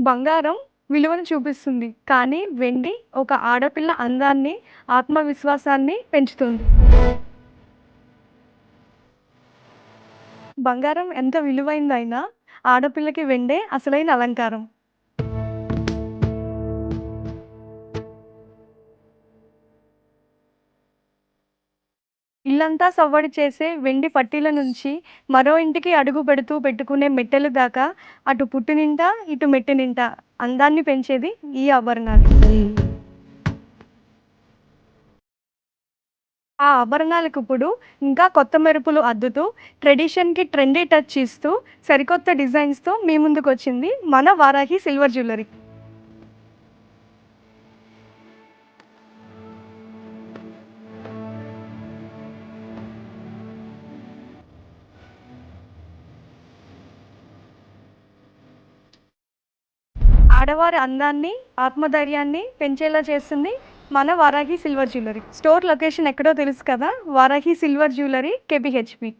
బంగారం విలువను చూపిస్తుంది. కానీ వెండి ఒక ఆడపిల్ల అందాన్ని, ఆత్మవిశ్వాసాన్ని పెంచుతుంది. బంగారం ఎంత విలువైందైనా ఆడపిల్లకి వెండే అసలైన అలంకారం. ఇల్లంతా సవ్వడి చేసే వెండి పట్టీల నుంచి మరో ఇంటికి అడుగు పెడుతూ పెట్టుకునే మెట్టెలు దాకా అటు పుట్టినింట, ఇటు మెట్టినింట అందాన్ని పెంచేది ఈ ఆభరణాలు. ఆ ఆభరణాలకిప్పుడు ఇంకా కొత్త మెరుపులు అద్దుతూ, ట్రెడిషన్‌కి ట్రెండీ టచ్ ఇస్తూ, సరికొత్త డిజైన్స్‌తో మీ ముందుకొచ్చింది మన వారాహి సిల్వర్ జ్యువెల్లరీ. ఆడవారి అందాన్ని, ఆత్మధైర్యాన్ని పెంచేలా చేస్తుంది మన Varahi silver jewellery. Store location ఎక్కడో తెలుసు కదా! Varahi silver jewellery, KPHP.